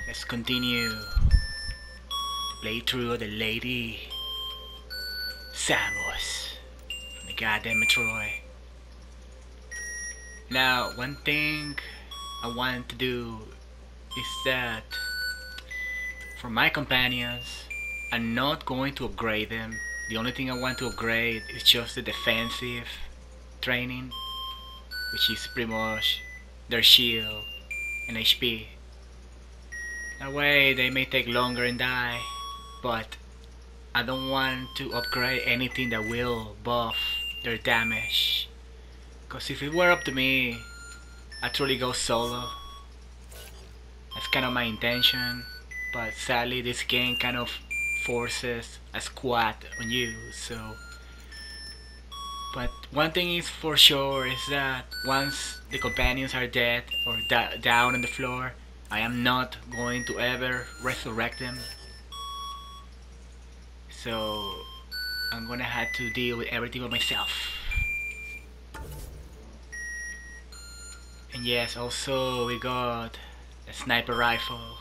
Let's continue the playthrough of the Lady Samus from the goddamn Metroid. Now, one thing I want to do is that for my companions, I'm not going to upgrade them. The only thing I want to upgrade is just the defensive training, which is pretty much their shield and HP. That way they may take longer and die, but I don't want to upgrade anything that will buff their damage. Cause if it were up to me, I'd truly go solo. That's kind of my intention, but sadly this game kind of forces a squad on you, so. But one thing is for sure is that once the companions are dead or down on the floor, I am not going to ever resurrect them. So I'm gonna have to deal with everything by myself. And yes, also we got a sniper rifle.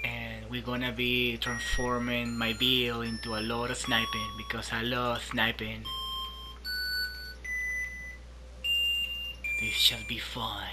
And we're gonna be transforming my build into a lot of sniping because I love sniping. This shall be fun.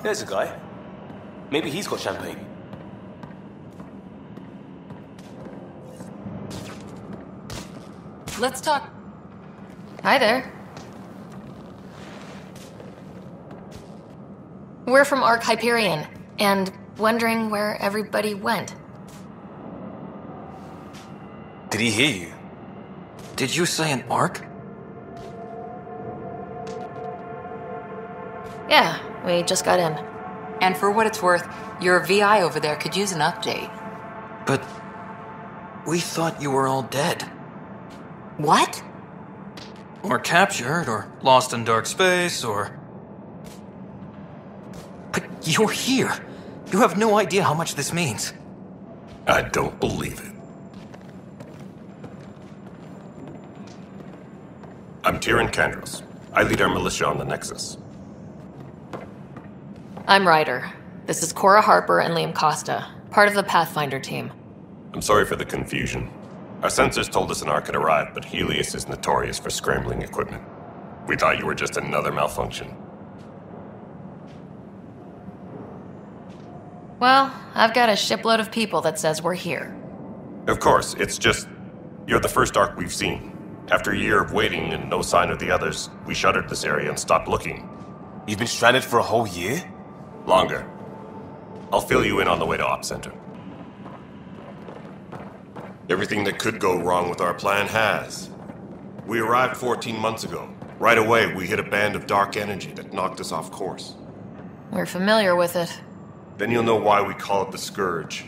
There's a guy. Maybe he's got champagne. Let's talk. Hi there. We're from Ark Hyperion, and wondering where everybody went. Did he hear you? Did you say an arc? Yeah, we just got in. And for what it's worth, your VI over there could use an update. But we thought you were all dead. What? Or captured, or lost in dark space, or... But you're here. You have no idea how much this means. I don't believe it. I'm Tyrion Kandros. I lead our militia on the Nexus. I'm Ryder. This is Cora Harper and Liam Costa, part of the Pathfinder team. I'm sorry for the confusion. Our sensors told us an Ark had arrived, but Helios is notorious for scrambling equipment. We thought you were just another malfunction. Well, I've got a shipload of people that says we're here. Of course, it's just... you're the first Ark we've seen. After a year of waiting and no sign of the others, we shuttered this area and stopped looking. You've been stranded for a whole year? Longer. I'll fill you in on the way to Op Center. Everything that could go wrong with our plan has. We arrived 14 months ago. Right away, we hit a band of dark energy that knocked us off course. We're familiar with it. Then you'll know why we call it the Scourge.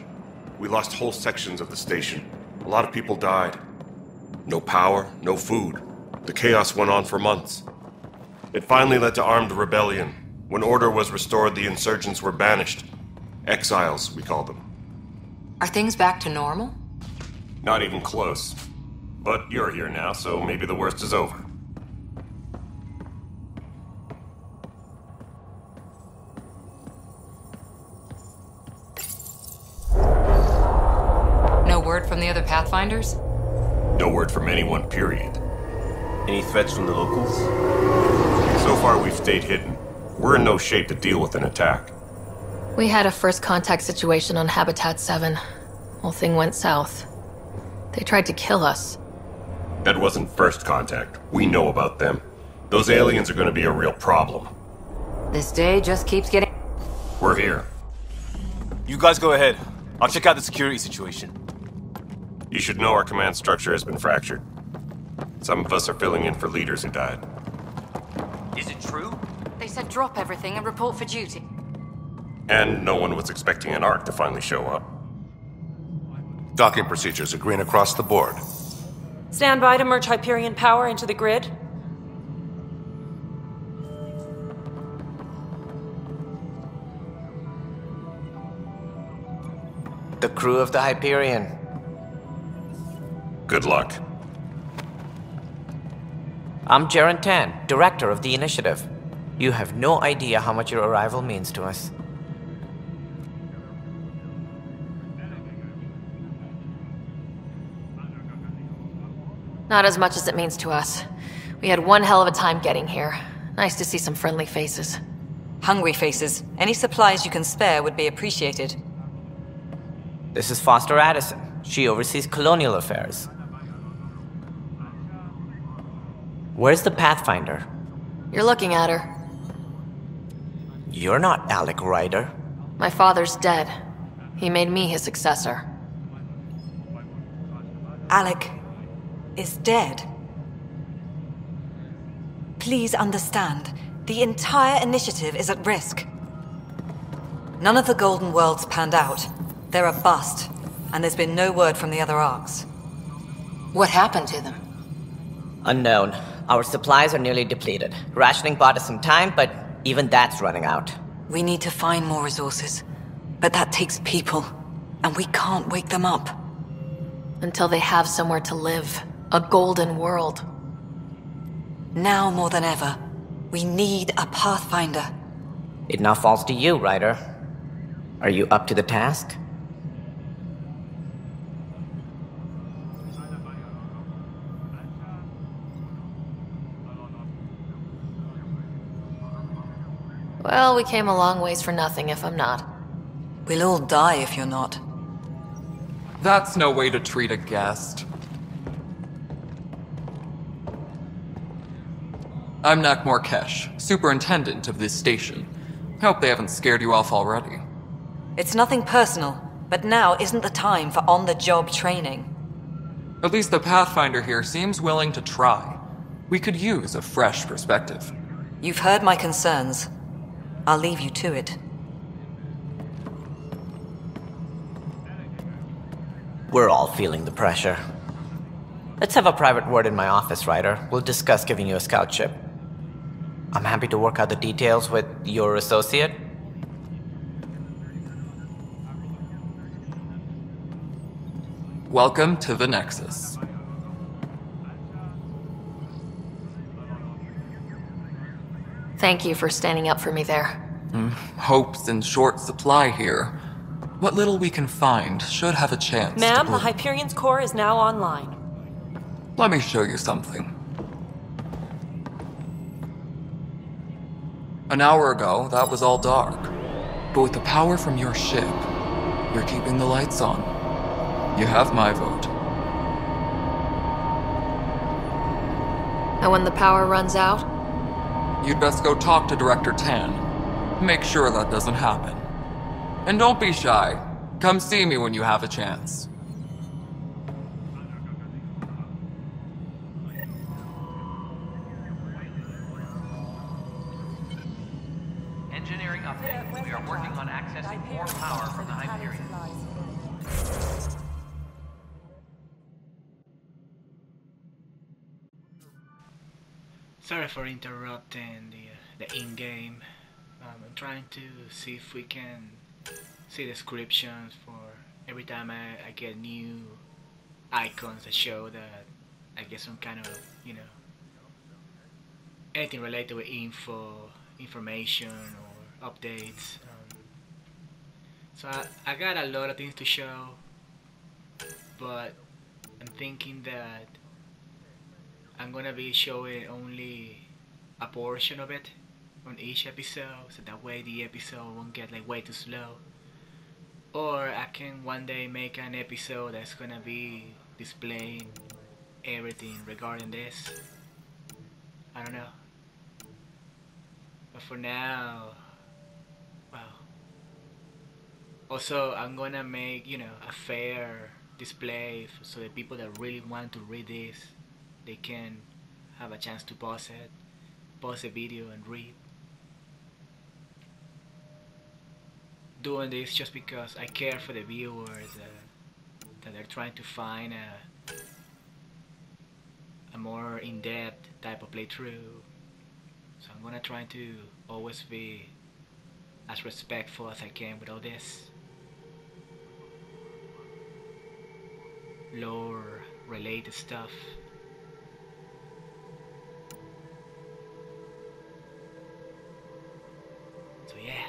We lost whole sections of the station. A lot of people died. No power, no food. The chaos went on for months. It finally led to armed rebellion. When order was restored, the insurgents were banished. Exiles, we call them. Are things back to normal? Not even close. But you're here now, so maybe the worst is over. from the other Pathfinders? No word from anyone, period. Any threats from the locals? So far, we've stayed hidden. We're in no shape to deal with an attack. We had a first contact situation on Habitat 7. Whole thing went south. They tried to kill us. That wasn't first contact. We know about them. Those aliens are gonna be a real problem. This day just keeps getting... We're here. You guys go ahead. I'll check out the security situation. You should know our command structure has been fractured. Some of us are filling in for leaders who died. Is it true? They said drop everything and report for duty. And no one was expecting an Ark to finally show up. Docking procedures are green across the board. Stand by to merge Hyperion power into the grid. The crew of the Hyperion. Good luck. I'm Jaren Tan, director of the initiative. You have no idea how much your arrival means to us. Not as much as it means to us. We had one hell of a time getting here. Nice to see some friendly faces. Hungry faces. Any supplies you can spare would be appreciated. This is Foster Addison. She oversees colonial affairs. Where's the Pathfinder? You're looking at her. You're not Alec Ryder. My father's dead. He made me his successor. Alec is dead. Please understand, the entire initiative is at risk. None of the Golden Worlds panned out. They're a bust, and there's been no word from the other arcs. What happened to them? Unknown. Our supplies are nearly depleted. Rationing bought us some time, but even that's running out. We need to find more resources. But that takes people, and we can't wake them up. Until they have somewhere to live. A golden world. Now more than ever, we need a Pathfinder. It now falls to you, Ryder. Are you up to the task? Well, we came a long ways for nothing if I'm not. We'll all die if you're not. That's no way to treat a guest. I'm Nak Morkesh, superintendent of this station. Hope they haven't scared you off already. It's nothing personal, but now isn't the time for on-the-job training. At least the Pathfinder here seems willing to try. We could use a fresh perspective. You've heard my concerns. I'll leave you to it. We're all feeling the pressure. Let's have a private word in my office, Ryder. We'll discuss giving you a scout ship. I'm happy to work out the details with your associate. Welcome to the Nexus. Thank you for standing up for me there. Hope's in short supply here. What little we can find should have a chance Ma'am, to the Hyperion's core is now online. Let me show you something. An hour ago, that was all dark. But with the power from your ship, you're keeping the lights on. You have my vote. And when the power runs out? You'd best go talk to Director Tan. Make sure that doesn't happen. And don't be shy. Come see me when you have a chance. Engineering update. We are working on accessing more power from the Hyperion. Sorry for interrupting the in-game. I'm trying to see if we can see descriptions for every time I get new icons that show that I get some kind of, you know, anything related with information or updates. So I got a lot of things to show. but I'm thinking that I'm gonna be showing only a portion of it on each episode, so that way the episode won't get like way too slow. Or I can one day make an episode that's gonna be displaying everything regarding this. I don't know. But for now, well. Also, I'm gonna make, you know, a fair display so the people that really want to read this, they can have a chance to pause the video and read. Doing this just because I care for the viewers, that they're trying to find a more in-depth type of playthrough. So I'm gonna try to always be as respectful as I can with all this lore related stuff. So yeah.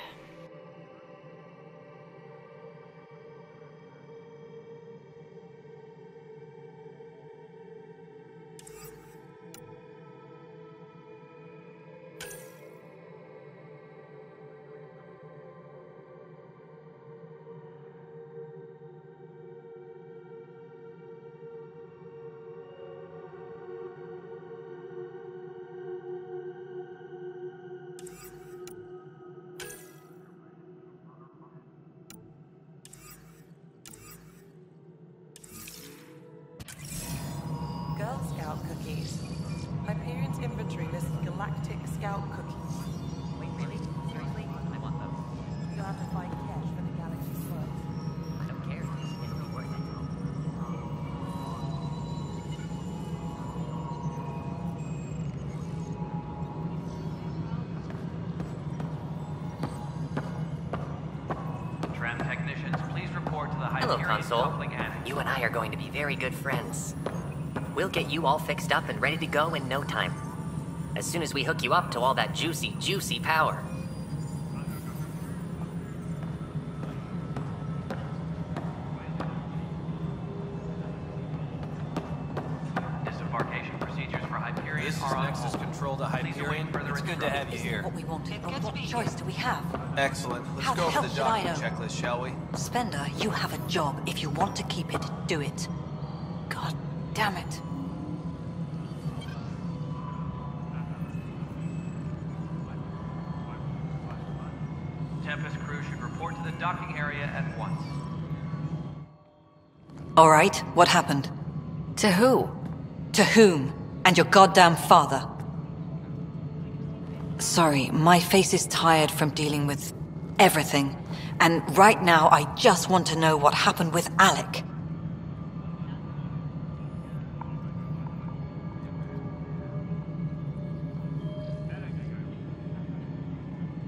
Girl Scout cookies. Hyperion's inventory lists Galactic Scout cookies. Wait, really? Seriously? I want those. You'll have to find cash for the galaxy slots. I don't care. It'll be worth it. Tram technicians, please report to the Hello, Hyperion Console. coupling annex. You and I are going to be very good friends. We'll get you all fixed up and ready to go in no time. As soon as we hook you up to all that juicy, juicy power. Disembarkation procedures for Hyperion This is are on Nexus hold. Control to Please await Hyperion. further It's good to have you instructions. here. What we wanted, but what choice do we have? Excellent. Let's How go the over hell the should I document know? checklist, shall we? Spender, you have a job. If you want to keep it, do it. God damn it. Tempest crew should report to the docking area at once. All right, what happened? To who? To whom? And your goddamn father. Sorry, my face is tired from dealing with everything. And right now, I just want to know what happened with Alec.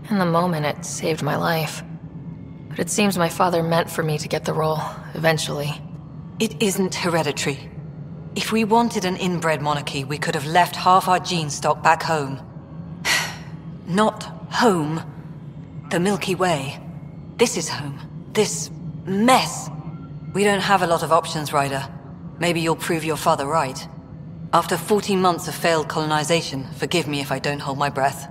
In the moment, it saved my life. But it seems my father meant for me to get the role, eventually. It isn't hereditary. If we wanted an inbred monarchy, we could have left half our gene stock back home. Not home. The Milky Way. This is home. This mess. We don't have a lot of options, Ryder. Maybe you'll prove your father right. After 14 months of failed colonization, forgive me if I don't hold my breath.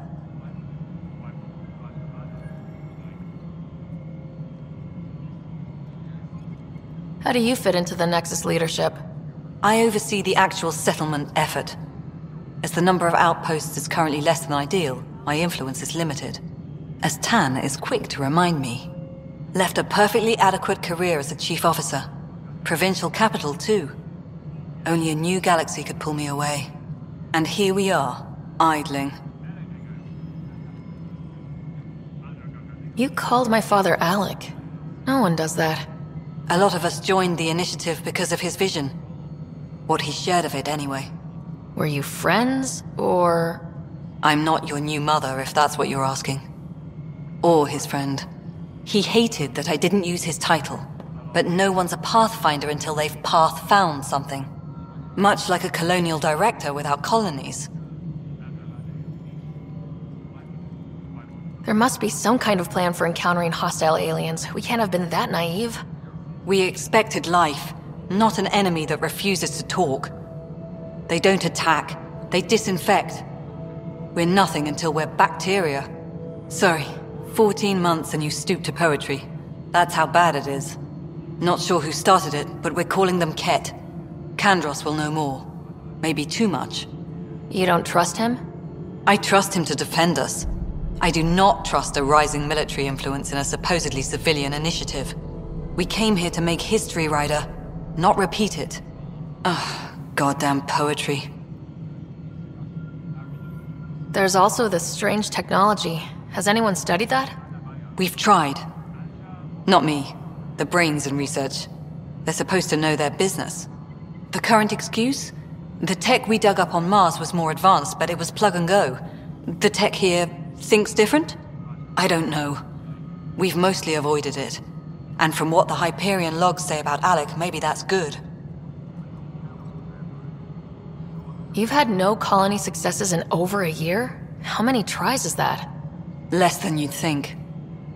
How do you fit into the Nexus leadership? I oversee the actual settlement effort. As the number of outposts is currently less than ideal, my influence is limited. As Tan is quick to remind me. Left a perfectly adequate career as a chief officer. Provincial capital, too. Only a new galaxy could pull me away. And here we are, idling. You called my father Alec. No one does that. A lot of us joined the initiative because of his vision. What he shared of it, anyway. Were you friends, or...? I'm not your new mother, if that's what you're asking. Or his friend. He hated that I didn't use his title. But no one's a pathfinder until they've path-found something. Much like a colonial director without colonies. There must be some kind of plan for encountering hostile aliens. We can't have been that naive. We expected life. not an enemy that refuses to talk. They don't attack, they disinfect. We're nothing until we're bacteria. Sorry, 14 months and you stoop to poetry. That's how bad it is. Not sure who started it, but we're calling them Ket. Kandros will know more. Maybe too much. You don't trust him? I trust him to defend us. I do not trust a rising military influence in a supposedly civilian initiative. We came here to make history, Ryder, not repeat it. Ugh, goddamn poetry. There's also this strange technology. Has anyone studied that? We've tried. Not me. The brains in research. They're supposed to know their business. The current excuse? The tech we dug up on Mars was more advanced, but it was plug and go. The tech here thinks different? I don't know. We've mostly avoided it. And from what the Hyperion logs say about Alec, maybe that's good. You've had no colony successes in over a year? How many tries is that? Less than you'd think.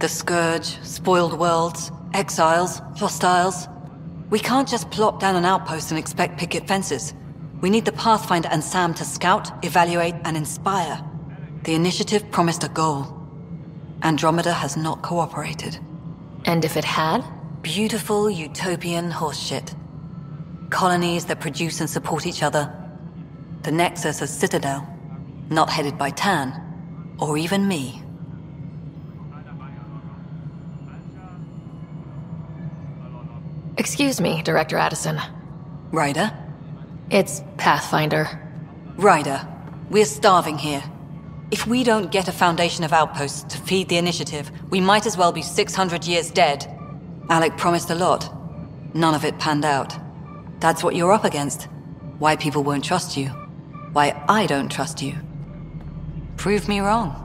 The Scourge, spoiled worlds, exiles, hostiles. We can't just plop down an outpost and expect picket fences. We need the Pathfinder and Sam to scout, evaluate, and inspire. The initiative promised a goal. Andromeda has not cooperated. And if it had? Beautiful utopian horseshit. Colonies that produce and support each other. The Nexus a citadel, not headed by Tan, or even me. Excuse me, Director Addison. Ryder? It's Pathfinder. Ryder, we're starving here. If we don't get a foundation of outposts to feed the initiative, we might as well be 600 years dead. Alec promised a lot. None of it panned out. That's what you're up against. Why people won't trust you. Why I don't trust you. Prove me wrong.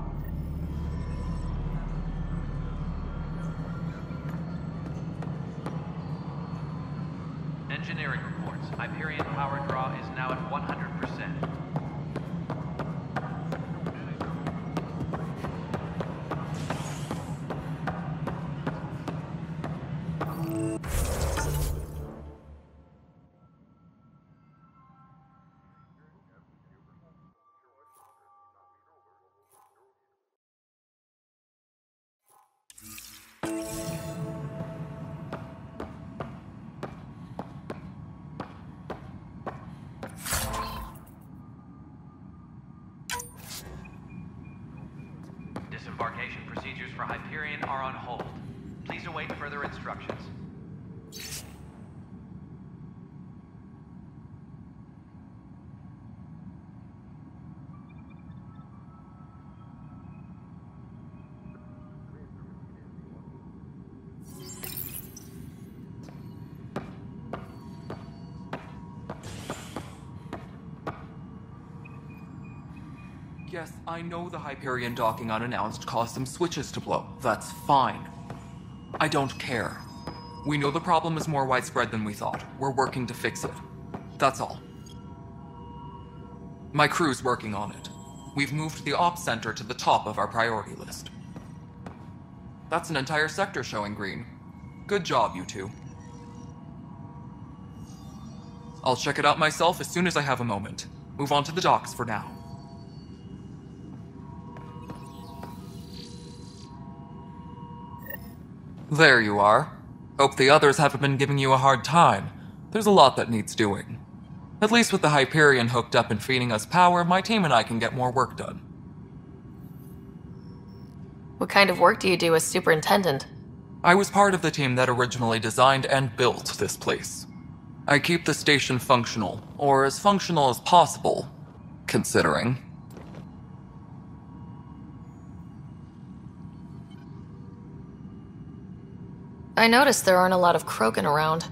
Engineering reports. Hyperion power draw is now at 100%. Disembarkation procedures for Hyperion are on hold. Please await further instructions. Yes, I know the Hyperion docking unannounced caused some switches to blow. That's fine. I don't care. We know the problem is more widespread than we thought. We're working to fix it. That's all. My crew's working on it. We've moved the ops center to the top of our priority list. That's an entire sector showing green. Good job, you two. I'll check it out myself as soon as I have a moment. Move on to the docks for now. There you are. Hope the others haven't been giving you a hard time. There's a lot that needs doing. At least with the Hyperion hooked up and feeding us power, my team and I can get more work done. What kind of work do you do as superintendent? I was part of the team that originally designed and built this place. I keep the station functional, or as functional as possible, considering. I noticed there aren't a lot of Krogan around.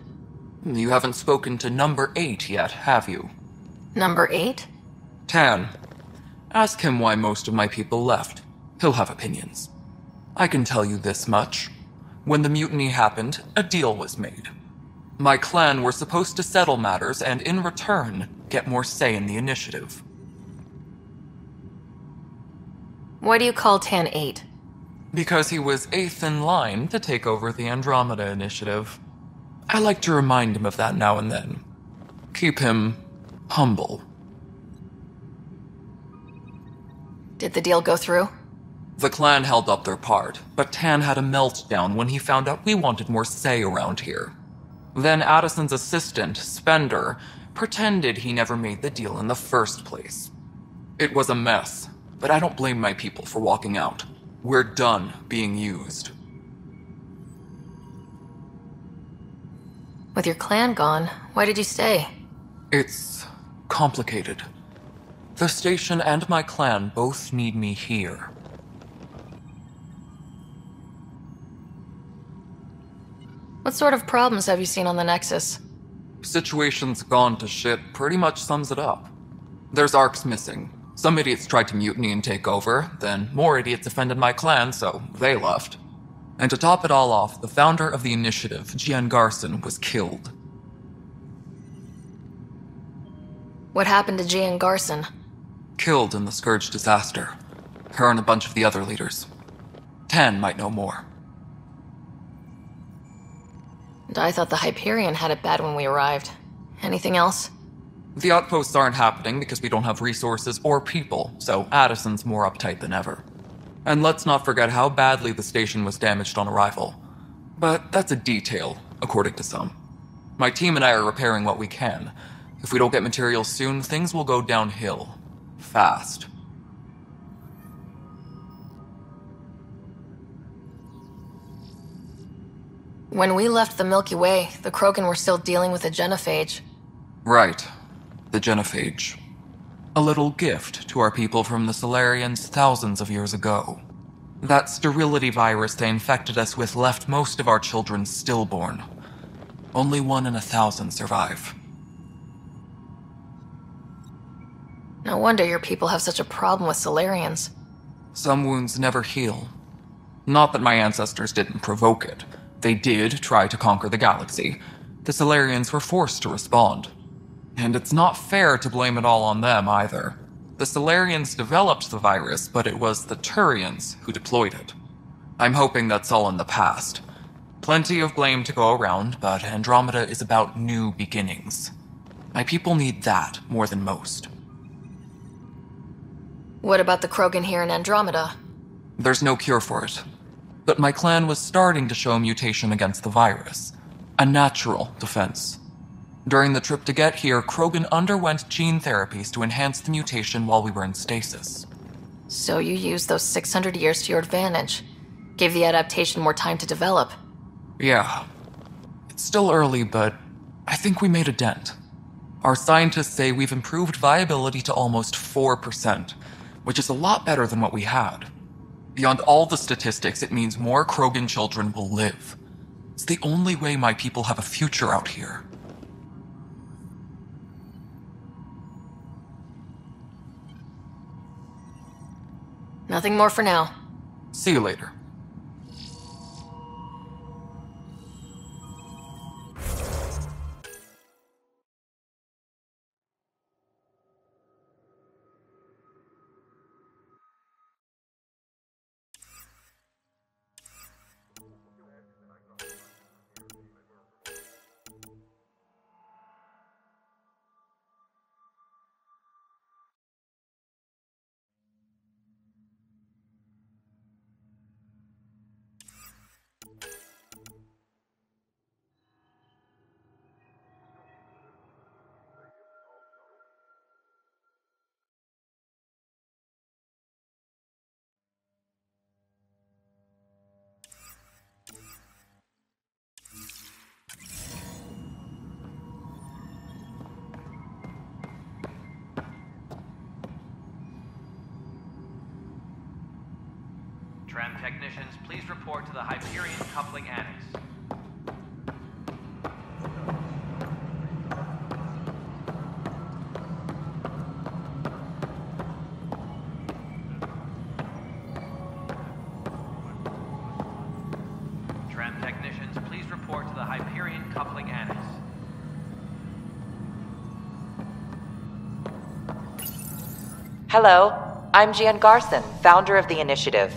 You haven't spoken to number 8 yet, have you? Number 8? Tan. Ask him why most of my people left. He'll have opinions. I can tell you this much. When the mutiny happened, a deal was made. My clan were supposed to settle matters and, in return, get more say in the initiative. Why do you call Tan 8? Because he was 8th in line to take over the Andromeda initiative. I like to remind him of that now and then. Keep him humble. Did the deal go through? The clan held up their part, but Tan had a meltdown when he found out we wanted more say around here. Then Addison's assistant, Spender, pretended he never made the deal in the first place. It was a mess, but I don't blame my people for walking out. We're done being used. With your clan gone, why did you stay? It's complicated. The station and my clan both need me here. What sort of problems have you seen on the Nexus? Situation's gone to shit pretty much sums it up. There's arcs missing. Some idiots tried to mutiny and take over, then more idiots offended my clan, so they left. And to top it all off, the founder of the initiative, Gian Garson, was killed. What happened to Gian Garson? Killed in the Scourge disaster. Her and a bunch of the other leaders. Tan might know more. And I thought the Hyperion had it bad when we arrived. Anything else? The outposts aren't happening because we don't have resources or people, so Addison's more uptight than ever. And let's not forget how badly the station was damaged on arrival. But that's a detail, according to some. My team and I are repairing what we can. If we don't get materials soon, things will go downhill. Fast. When we left the Milky Way, the Krogan were still dealing with the Genophage. Right. The Genophage. A little gift to our people from the Solarians thousands of years ago. That sterility virus they infected us with left most of our children stillborn. Only 1 in 1,000 survive. No wonder your people have such a problem with Solarians. Some wounds never heal. Not that my ancestors didn't provoke it. They did try to conquer the galaxy. The Solarians were forced to respond. And it's not fair to blame it all on them, either. The Solarians developed the virus, but it was the Turians who deployed it. I'm hoping that's all in the past. Plenty of blame to go around, but Andromeda is about new beginnings. My people need that more than most. What about the Krogan here in Andromeda? There's no cure for it. But my clan was starting to show mutation against the virus. A natural defense. During the trip to get here, Krogan underwent gene therapies to enhance the mutation while we were in stasis. So you used those 600 years to your advantage. Gave the adaptation more time to develop. Yeah. It's still early, but I think we made a dent. Our scientists say we've improved viability to almost 4%, which is a lot better than what we had. Beyond all the statistics, it means more Krogan children will live. It's the only way my people have a future out here. Nothing more for now. See you later. Tram technicians, please report to the Hyperion Coupling Annex. Tram technicians, please report to the Hyperion Coupling Annex. Hello, I'm Gian Garson, founder of the initiative.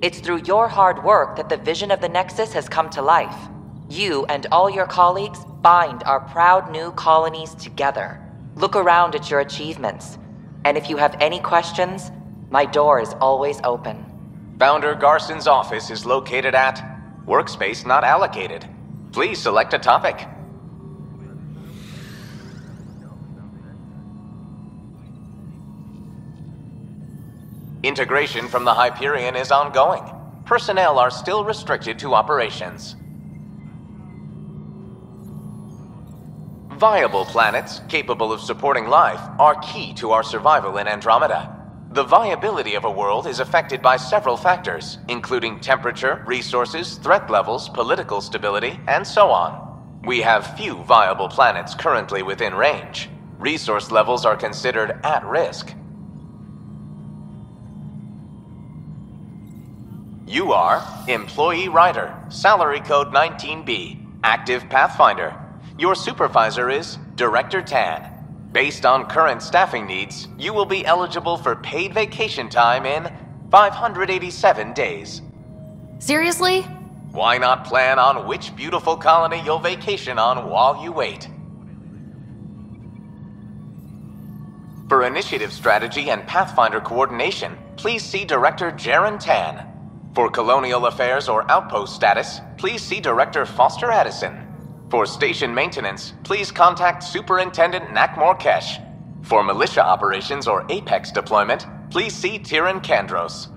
It's through your hard work that the vision of the Nexus has come to life. You and all your colleagues bind our proud new colonies together. Look around at your achievements. And if you have any questions, my door is always open. Founder Garson's office is located at Workspace Not Allocated. Please select a topic. Integration from the Hyperion is ongoing. Personnel are still restricted to operations. Viable planets capable of supporting life are key to our survival in Andromeda. The viability of a world is affected by several factors, including temperature, resources, threat levels, political stability, and so on. We have few viable planets currently within range. Resource levels are considered at risk. You are Employee Writer, Salary Code 19B, Active Pathfinder. Your supervisor is Director Tan. Based on current staffing needs, you will be eligible for paid vacation time in 587 days. Seriously? Why not plan on which beautiful colony you'll vacation on while you wait? For initiative strategy and Pathfinder coordination, please see Director Jaren Tan. For colonial affairs or outpost status, please see Director Foster Addison. For station maintenance, please contact Superintendent Nakmor Kesh. For militia operations or Apex deployment, please see Tyran Kandros.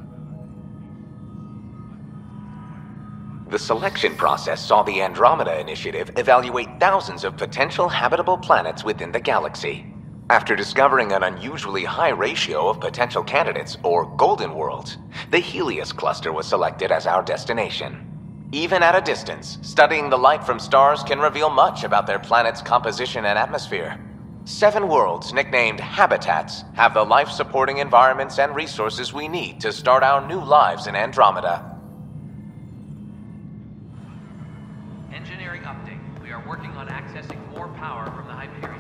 The selection process saw the Andromeda Initiative evaluate thousands of potential habitable planets within the galaxy. After discovering an unusually high ratio of potential candidates, or golden worlds, the Helios cluster was selected as our destination. Even at a distance, studying the light from stars can reveal much about their planet's composition and atmosphere. 7 worlds, nicknamed habitats, have the life-supporting environments and resources we need to start our new lives in Andromeda. Engineering update. We are working on accessing more power from the Hyperion.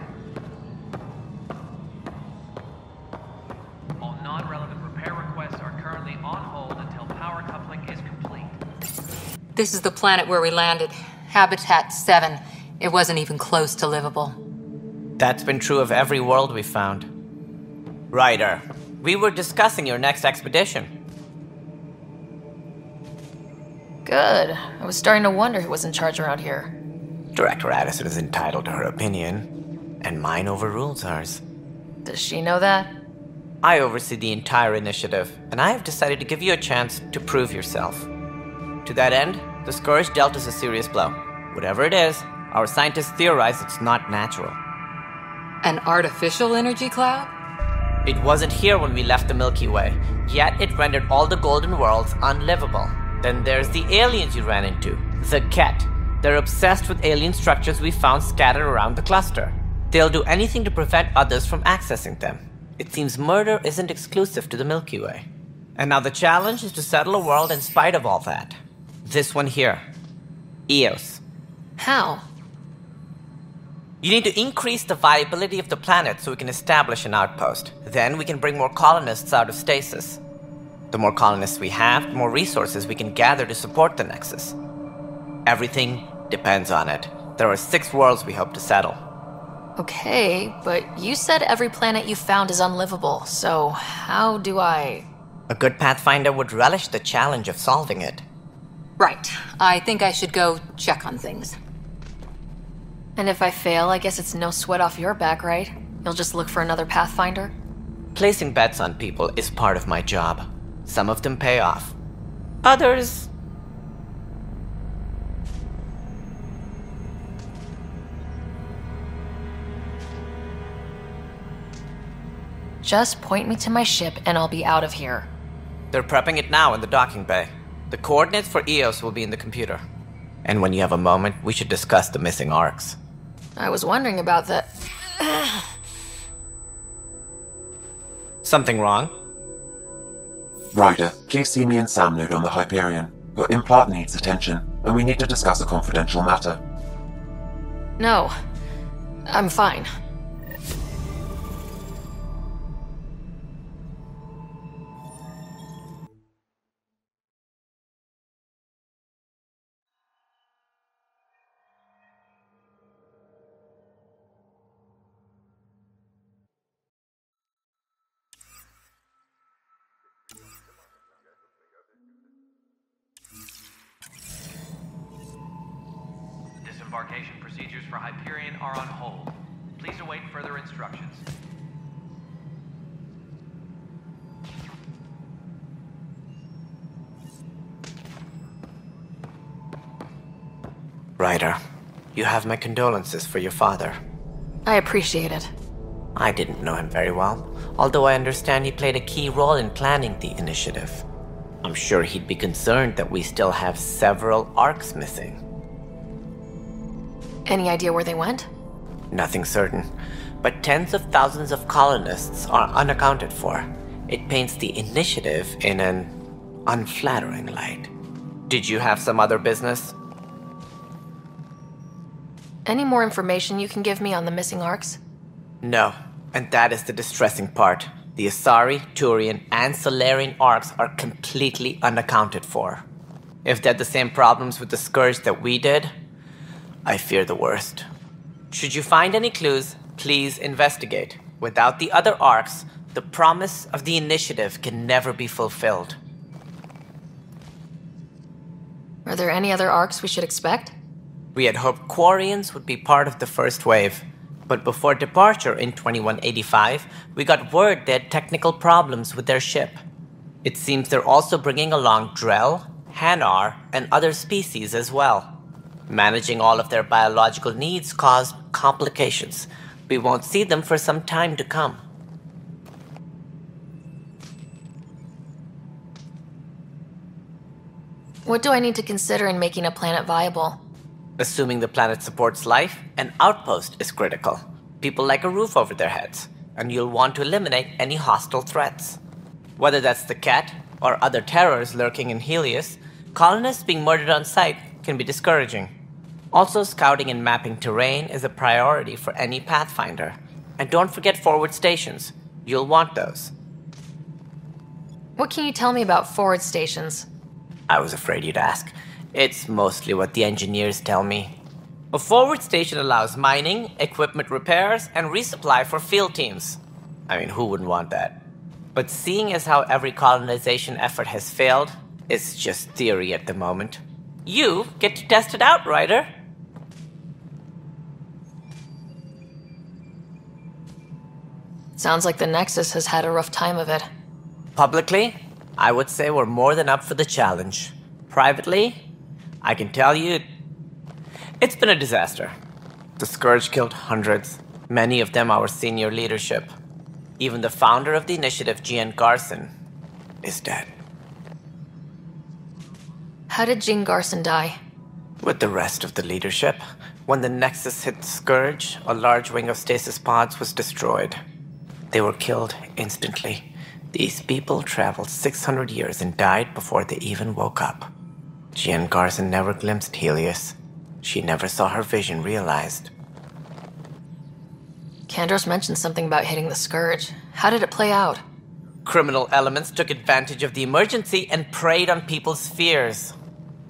All non-relevant repair requests are currently on hold until power coupling is complete. This is the planet where we landed. Habitat 7. It wasn't even close to livable. That's been true of every world we've found. Ryder, we were discussing your next expedition. Good. I was starting to wonder who was in charge around here. Director Addison is entitled to her opinion, and mine overrules hers. Does she know that? I oversee the entire initiative, and I have decided to give you a chance to prove yourself. To that end, the Scourge dealt us a serious blow. Whatever it is, our scientists theorize it's not natural. An artificial energy cloud? It wasn't here when we left the Milky Way, yet it rendered all the golden worlds unlivable. Then there's the aliens you ran into, the Ket. They're obsessed with alien structures we found scattered around the cluster. They'll do anything to prevent others from accessing them. It seems murder isn't exclusive to the Milky Way. And now the challenge is to settle a world in spite of all that. This one here. Eos. How? You need to increase the viability of the planet so we can establish an outpost. Then we can bring more colonists out of stasis. The more colonists we have, the more resources we can gather to support the Nexus. Everything depends on it. There are 6 worlds we hope to settle. Okay, but you said every planet you found is unlivable, so how do I... A good Pathfinder would relish the challenge of solving it. Right. I think I should go check on things. And if I fail, I guess it's no sweat off your back, right? You'll just look for another Pathfinder? Placing bets on people is part of my job. Some of them pay off. Others... Just point me to my ship and I'll be out of here. They're prepping it now in the docking bay. The coordinates for Eos will be in the computer. And when you have a moment, we should discuss the missing arcs. I was wondering about that. Something wrong? Ryder, please see me and Sam Node on the Hyperion. Your implant needs attention, and we need to discuss a confidential matter. No. I'm fine. Disembarkation procedures for Hyperion are on hold. Please await further instructions. Ryder, you have my condolences for your father. I appreciate it. I didn't know him very well, although I understand he played a key role in planning the initiative. I'm sure he'd be concerned that we still have several arcs missing. Any idea where they went? Nothing certain, but tens of thousands of colonists are unaccounted for. It paints the initiative in an unflattering light. Did you have some other business? Any more information you can give me on the missing arcs? No, and that is the distressing part. The Asari, Turian, and Solarian arcs are completely unaccounted for. If they had the same problems with the Scourge that we did, I fear the worst. Should you find any clues, please investigate. Without the other arcs, the promise of the initiative can never be fulfilled. Are there any other arcs we should expect? We had hoped Quarians would be part of the first wave, but before departure in 2185, we got word they had technical problems with their ship. It seems they're also bringing along Drell, Hanar, and other species as well. Managing all of their biological needs caused complications. We won't see them for some time to come. What do I need to consider in making a planet viable? Assuming the planet supports life, an outpost is critical. People like a roof over their heads, and you'll want to eliminate any hostile threats. Whether that's the cat or other terrors lurking in Helios, colonists being murdered on sight can be discouraging. Also, scouting and mapping terrain is a priority for any Pathfinder. And don't forget forward stations. You'll want those. What can you tell me about forward stations? I was afraid you'd ask. It's mostly what the engineers tell me. A forward station allows mining, equipment repairs, and resupply for field teams. I mean, who wouldn't want that? But seeing as how every colonization effort has failed, it's just theory at the moment. You get to test it out, Ryder. Sounds like the Nexus has had a rough time of it. Publicly, I would say we're more than up for the challenge. Privately, I can tell you, it's been a disaster. The Scourge killed hundreds, many of them our senior leadership. Even the founder of the initiative, Jean Garson, is dead. How did Jean Garson die? With the rest of the leadership, when the Nexus hit the Scourge, a large wing of stasis pods was destroyed. They were killed instantly. These people traveled 600 years and died before they even woke up. Jean Garson never glimpsed Helios. She never saw her vision realized. Kandros mentioned something about hitting the Scourge. How did it play out? Criminal elements took advantage of the emergency and preyed on people's fears.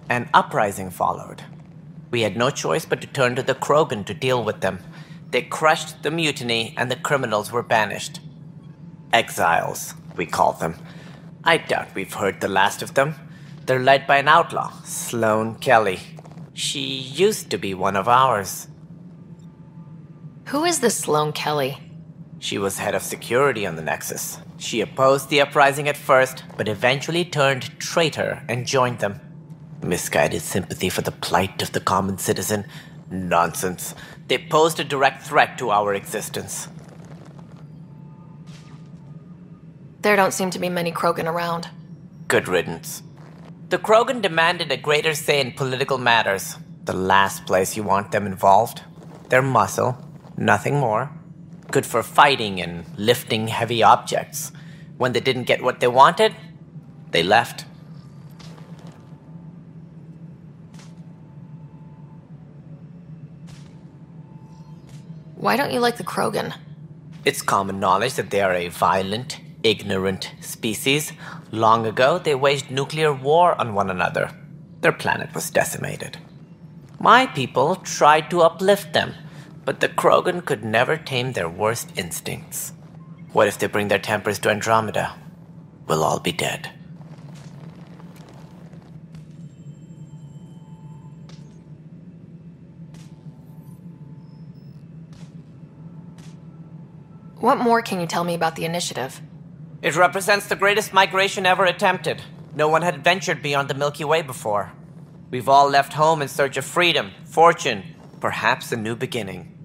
An uprising followed. We had no choice but to turn to the Krogan to deal with them. They crushed the mutiny and the criminals were banished. Exiles, we call them. I doubt we've heard the last of them. They're led by an outlaw, Sloane Kelly. She used to be one of ours. Who is this Sloane Kelly? She was head of security on the Nexus. She opposed the uprising at first, but eventually turned traitor and joined them. Misguided sympathy for the plight of the common citizen? Nonsense. They posed a direct threat to our existence. There don't seem to be many Krogan around. Good riddance. The Krogan demanded a greater say in political matters. The last place you want them involved. Their muscle, nothing more. Good for fighting and lifting heavy objects. When they didn't get what they wanted, they left. Why don't you like the Krogan? It's common knowledge that they are a violent, ignorant species. Long ago, they waged nuclear war on one another. Their planet was decimated. My people tried to uplift them, but the Krogan could never tame their worst instincts. What if they bring their tempers to Andromeda? We'll all be dead. What more can you tell me about the initiative? It represents the greatest migration ever attempted. No one had ventured beyond the Milky Way before. We've all left home in search of freedom, fortune, perhaps a new beginning.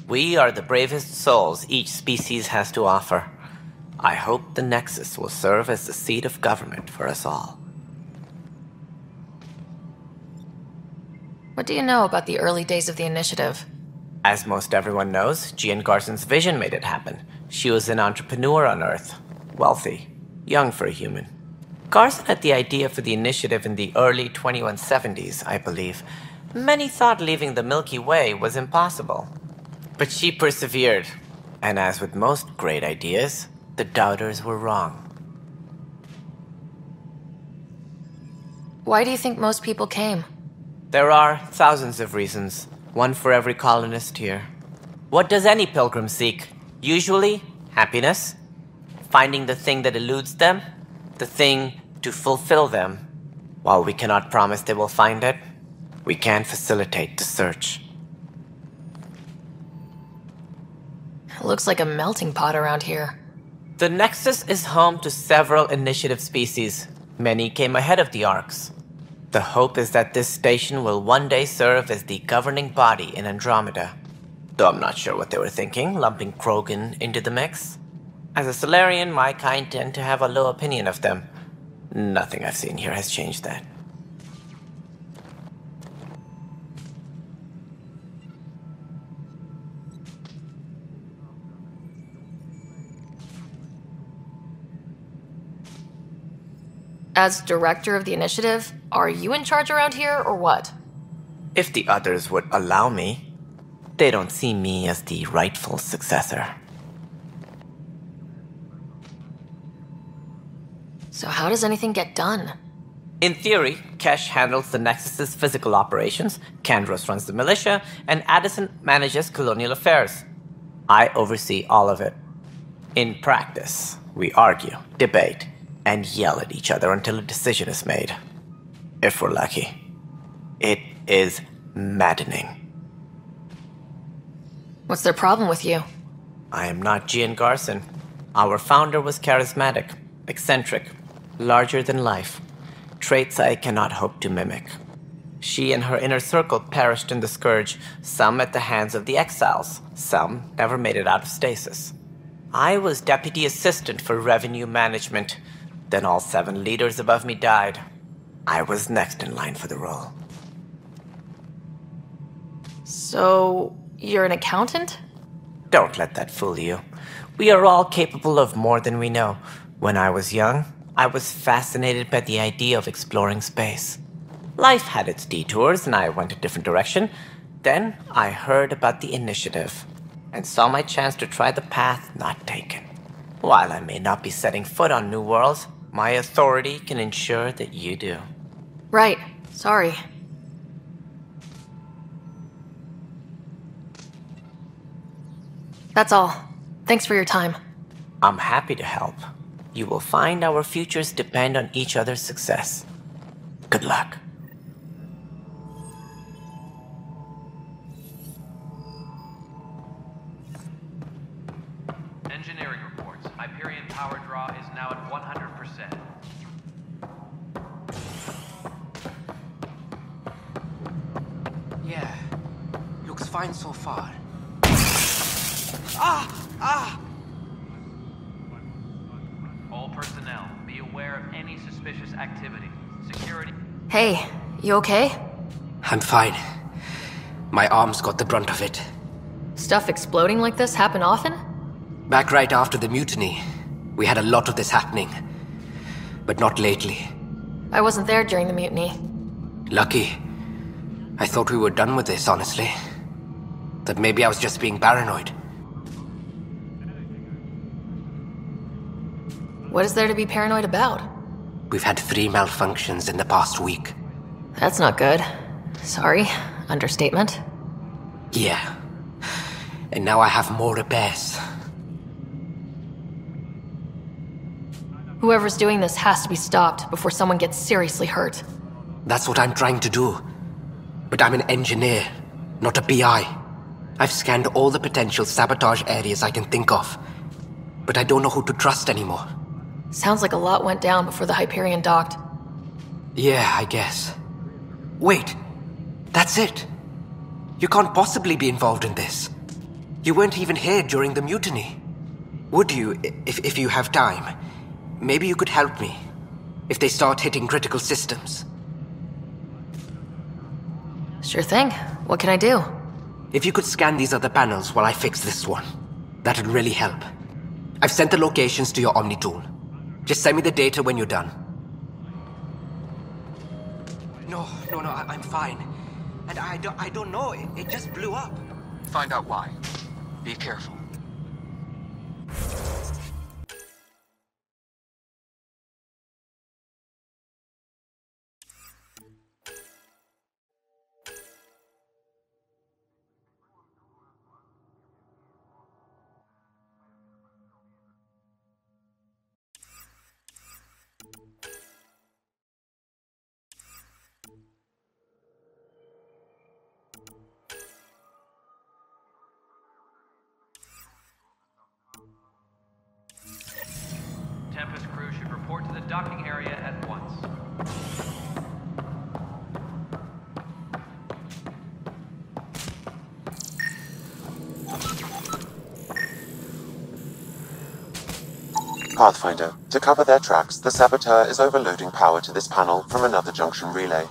We are the bravest souls each species has to offer. I hope the Nexus will serve as the seat of government for us all. What do you know about the early days of the initiative? As most everyone knows, Jean Garson's vision made it happen. She was an entrepreneur on Earth. Wealthy. Young for a human. Garson had the idea for the initiative in the early 2170s, I believe. Many thought leaving the Milky Way was impossible. But she persevered. And as with most great ideas, the doubters were wrong. Why do you think most people came? There are thousands of reasons, one for every colonist here. What does any pilgrim seek? Usually, happiness. Finding the thing that eludes them, the thing to fulfill them. While we cannot promise they will find it, we can facilitate the search. It looks like a melting pot around here. The Nexus is home to several initiative species. Many came ahead of the Arks. The hope is that this station will one day serve as the governing body in Andromeda. Though I'm not sure what they were thinking, lumping Krogan into the mix. As a Solarian, my kind tend to have a low opinion of them. Nothing I've seen here has changed that. As director of the initiative, are you in charge around here, or what? If the others would allow me, they don't see me as the rightful successor. So how does anything get done? In theory, Kesh handles the Nexus's physical operations, Kandros runs the militia, and Addison manages colonial affairs. I oversee all of it. In practice, we argue, debate, and yell at each other until a decision is made. If we're lucky. It is maddening. What's their problem with you? I am not Jean Garson. Our founder was charismatic, eccentric, larger than life. Traits I cannot hope to mimic. She and her inner circle perished in the Scourge, some at the hands of the Exiles, some never made it out of stasis. I was deputy assistant for revenue management. Then all 7 leaders above me died. I was next in line for the role. So, you're an accountant? Don't let that fool you. We are all capable of more than we know. When I was young, I was fascinated by the idea of exploring space. Life had its detours, and I went a different direction. Then I heard about the initiative, and saw my chance to try the path not taken. While I may not be setting foot on new worlds, my authority can ensure that you do. Right. Sorry. That's all. Thanks for your time. I'm happy to help. You will find our futures depend on each other's success. Good luck. Engineering reports. Hyperion power draw is now at 100%. Yeah. Looks fine so far. All personnel, be aware of any suspicious activity. Security... Hey, you okay? I'm fine. My arms got the brunt of it. Stuff exploding like this happen often? Back right after the mutiny, we had a lot of this happening. But not lately. I wasn't there during the mutiny. Lucky. I thought we were done with this, honestly. That maybe I was just being paranoid. What is there to be paranoid about? We've had 3 malfunctions in the past week. That's not good. Sorry. Understatement. Yeah. And now I have more repairs. Whoever's doing this has to be stopped before someone gets seriously hurt. That's what I'm trying to do. But I'm an engineer, not a BI. I've scanned all the potential sabotage areas I can think of, but I don't know who to trust anymore. Sounds like a lot went down before the Hyperion docked. Yeah, I guess. Wait, that's it. You can't possibly be involved in this. You weren't even here during the mutiny. Would you, if you have time? Maybe you could help me, if they start hitting critical systems. Sure thing. What can I do? If you could scan these other panels while I fix this one, that'd really help. I've sent the locations to your Omni tool. Just send me the data when you're done. No, I'm fine. And I don't know, it just blew up. Find out why. Be careful. Tempest crew should report to the docking area at once. Pathfinder, to cover their tracks, the Saboteur is overloading power to this panel from another junction relay.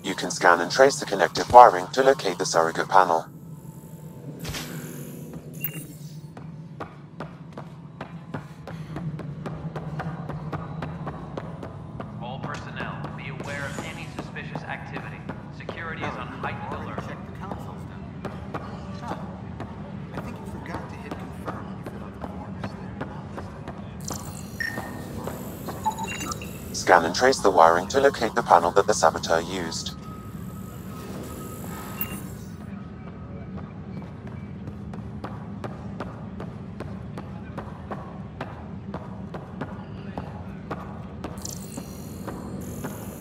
You can scan and trace the connective wiring to locate the surrogate panel. All personnel, be aware of any suspicious activity. Security is on heightened alert. I think you forgot to hit confirm when you fill out the forms. Scan and trace the wiring to locate the panel that the Saboteur used.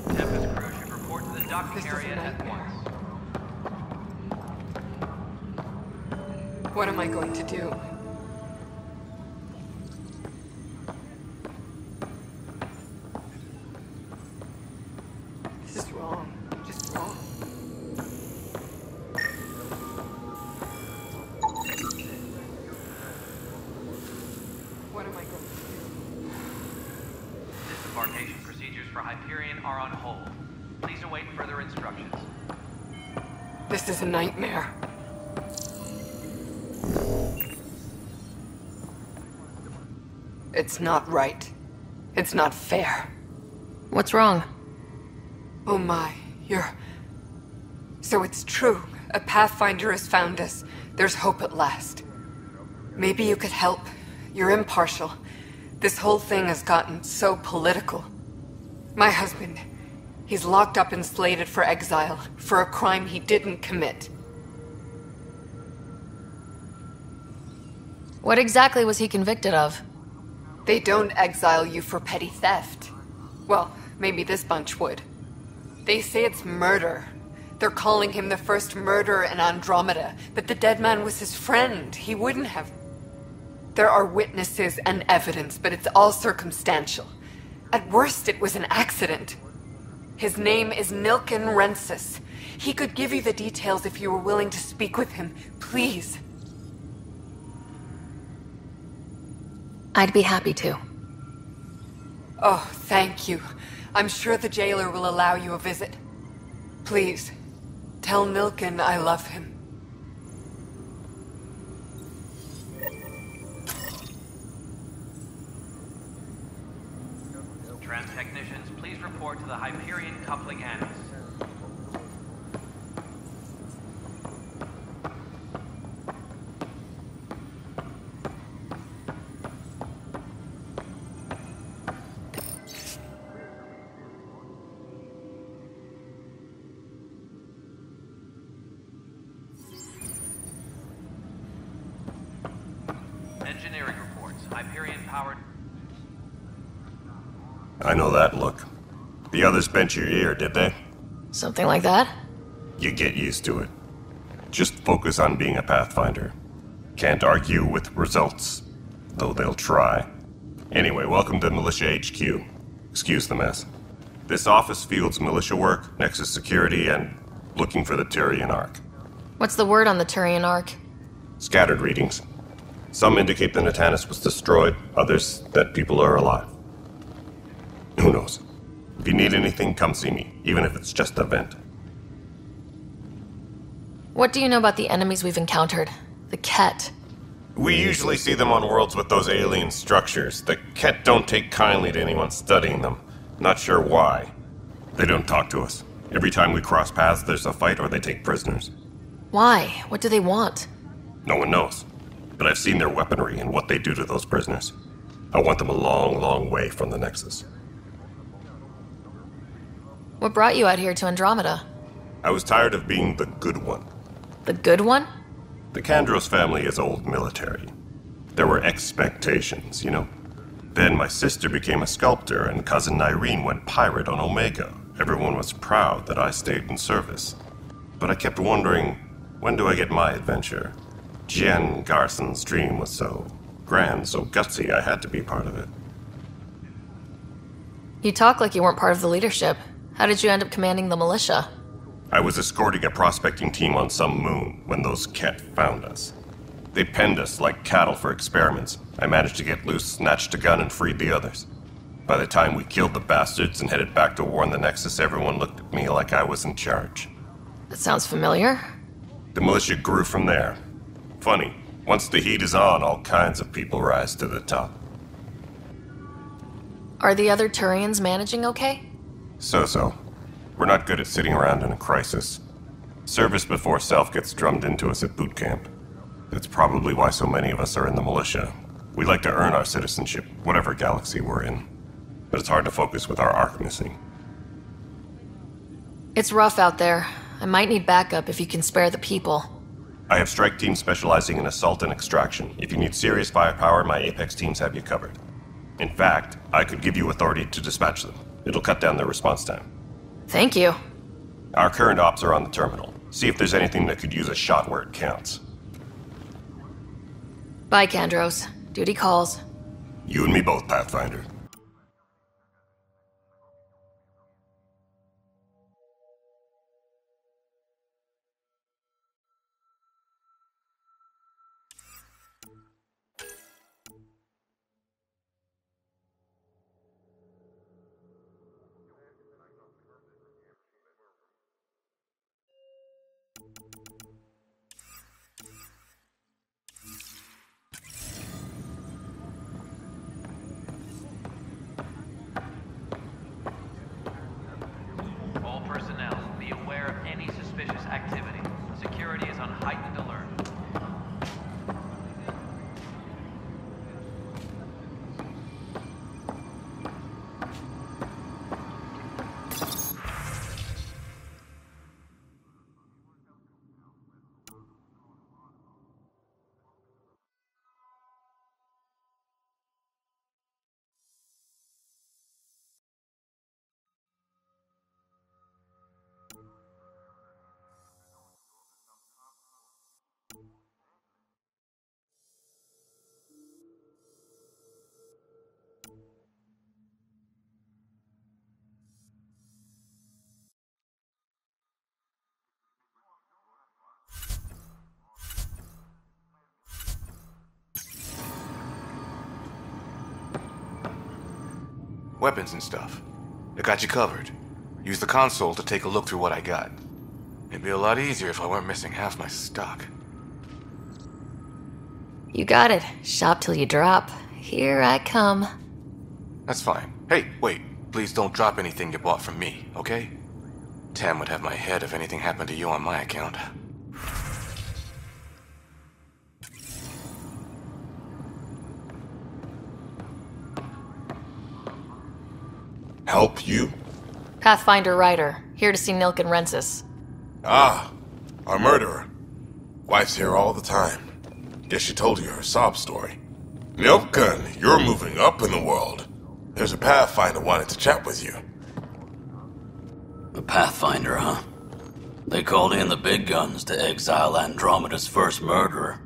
Tempest crew should report to the docking area at once. What am I going to do? This is wrong. Just wrong. What am I going to do? Disembarkation procedures for Hyperion are on hold. Please await further instructions. This is a nightmare. It's not right. It's not fair. What's wrong? Oh my, So it's true. A Pathfinder has found us. There's hope at last. Maybe you could help. You're impartial. This whole thing has gotten so political. My husband, he's locked up and slated for exile for a crime he didn't commit. What exactly was he convicted of? They don't exile you for petty theft. Well, maybe this bunch would. They say it's murder. They're calling him the first murderer in Andromeda, but the dead man was his friend. He wouldn't have. There are witnesses and evidence, but it's all circumstantial. At worst, it was an accident. His name is Nilken Rensis. He could give you the details if you were willing to speak with him. Please. I'd be happy to. Oh, thank you. I'm sure the jailer will allow you a visit. Please, tell Nilken I love him. Trans technicians, please report to the Hyperion coupling annex. Engineering reports. Hyperion powered. I know that look. The others bent your ear, did they? Something like that? You get used to it. Just focus on being a Pathfinder. Can't argue with results. though they'll try. Anyway, welcome to Militia HQ. Excuse the mess. This office fields militia work, Nexus security, and looking for the Turian Ark. What's the word on the Turian Ark? Scattered readings. Some indicate the Natanus was destroyed, others that people are alive. Who knows? If you need anything, come see me, even if it's just a vent. What do you know about the enemies we've encountered? The Ket. We usually see them on worlds with those alien structures. The Ket don't take kindly to anyone studying them. Not sure why. They don't talk to us. Every time we cross paths, there's a fight or they take prisoners. Why? What do they want? No one knows. But I've seen their weaponry and what they do to those prisoners. I want them a long, long way from the Nexus. What brought you out here to Andromeda? I was tired of being the good one. The good one? The Kandros family is old military. There were expectations, you know? Then my sister became a sculptor and cousin Irene went pirate on Omega. Everyone was proud that I stayed in service. But I kept wondering, when do I get my adventure? Jen Garson's dream was so grand, so gutsy, I had to be part of it. You talk like you weren't part of the leadership. How did you end up commanding the militia? I was escorting a prospecting team on some moon when those Ket found us. They penned us like cattle for experiments. I managed to get loose, snatched a gun, and freed the others. By the time we killed the bastards and headed back to warn the Nexus, everyone looked at me like I was in charge. That sounds familiar. The militia grew from there. Funny, once the heat is on, all kinds of people rise to the top. Are the other Turians managing okay? So-so. We're not good at sitting around in a crisis. Service before self gets drummed into us at boot camp. That's probably why so many of us are in the militia. We like to earn our citizenship, whatever galaxy we're in. But it's hard to focus with our arc missing. It's rough out there. I might need backup if you can spare the people. I have strike teams specializing in assault and extraction. If you need serious firepower, my Apex teams have you covered. In fact, I could give you authority to dispatch them. It'll cut down their response time. Thank you. Our current ops are on the terminal. See if there's anything that could use a shot where it counts. Bye, Kandros. Duty calls. You and me both, Pathfinder. All personnel, be aware of any suspicious activity. Security is on heightened alert. Weapons and stuff. I got you covered. Use the console to take a look through what I got. It'd be a lot easier if I weren't missing half my stock. You got it. Shop till you drop. Here I come. That's fine. Hey, wait. Please don't drop anything you bought from me, okay? Tam would have my head if anything happened to you on my account. Help you? Pathfinder Ryder, here to see Nilk and Rensis. Ah, our murderer. Wife's here all the time. Guess she told you her sob story. Nilkan, you're moving up in the world. There's a Pathfinder wanted to chat with you. The Pathfinder, huh? They called in the big guns to exile Andromeda's first murderer.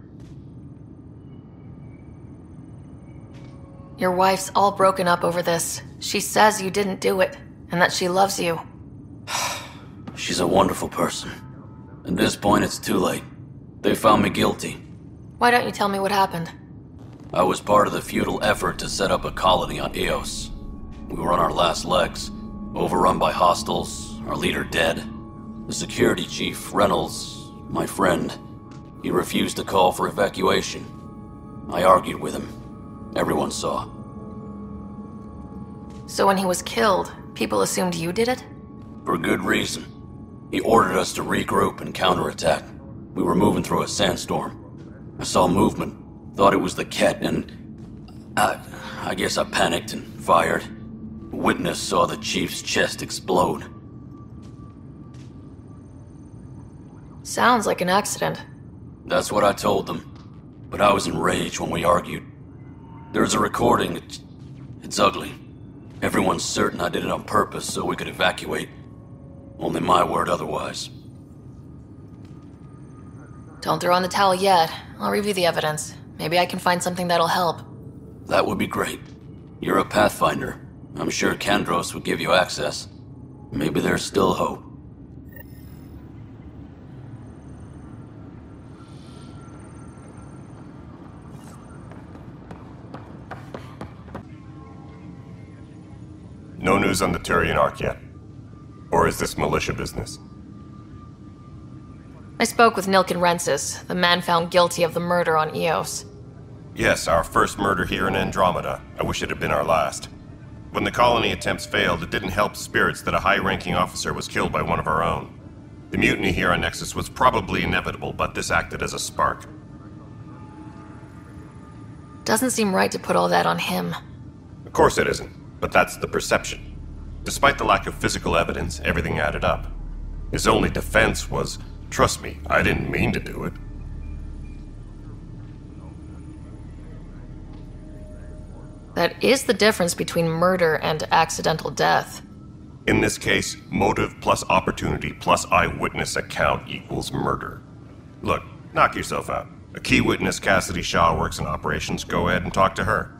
Your wife's all broken up over this. She says you didn't do it, and that she loves you. She's a wonderful person. At this point, it's too late. They found me guilty. Why don't you tell me what happened? I was part of the futile effort to set up a colony on Eos. We were on our last legs, overrun by hostiles, our leader dead. The security chief, Reynolds, my friend, he refused to call for evacuation. I argued with him. Everyone saw. So when he was killed, people assumed you did it? For good reason. He ordered us to regroup and counterattack. We were moving through a sandstorm. I saw movement, thought it was the Ket, and I guess I panicked and fired. A witness saw the chief's chest explode. Sounds like an accident. That's what I told them. But I was enraged when we argued. There's a recording. It's ugly. Everyone's certain I did it on purpose so we could evacuate. Only my word otherwise. Don't throw in the towel yet. I'll review the evidence. Maybe I can find something that'll help. That would be great. You're a Pathfinder. I'm sure Kandros would give you access. Maybe there's still hope. No news on the Turian Ark yet? Or is this militia business? I spoke with Nilken Rensis, the man found guilty of the murder on Eos. Yes, our first murder here in Andromeda. I wish it had been our last. When the colony attempts failed, it didn't help spirits that a high-ranking officer was killed by one of our own. The mutiny here on Nexus was probably inevitable, but this acted as a spark. Doesn't seem right to put all that on him. Of course it isn't, but that's the perception. Despite the lack of physical evidence, everything added up. His only defense was, trust me, I didn't mean to do it. That is the difference between murder and accidental death. In this case, motive plus opportunity plus eyewitness account equals murder. Look, knock yourself out. A key witness, Cassidy Shaw, works in operations. Go ahead and talk to her.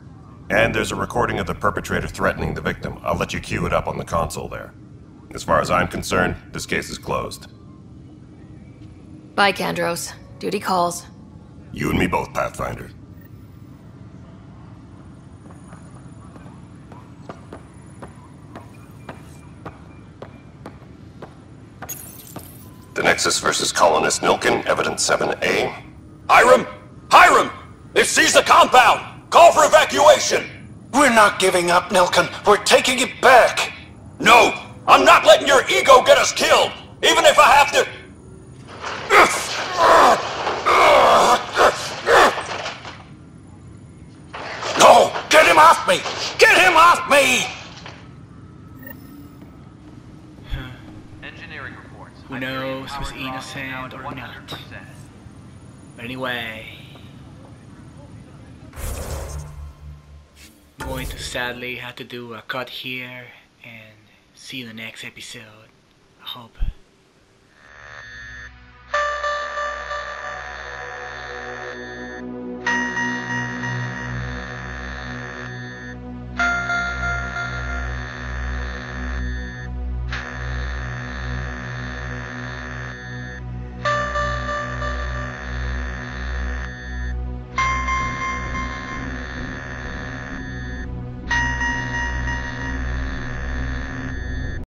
And there's a recording of the perpetrator threatening the victim. I'll let you cue it up on the console there. As far as I'm concerned, this case is closed. Bye, Kandros. Duty calls. You and me both, Pathfinder. The Nexus versus Colonist Nilken, Evidence 7A. Hiram! Hiram! They've seized the compound! Call for evacuation! We're not giving up, Nilken. We're taking it back! No! I'm not letting your ego get us killed! Even if I have to... No! Get him off me! Get him off me! Engineering reports. Who knows who's innocent or not. But anyway, I'm going to sadly have to do a cut here and see you in the next episode. I hope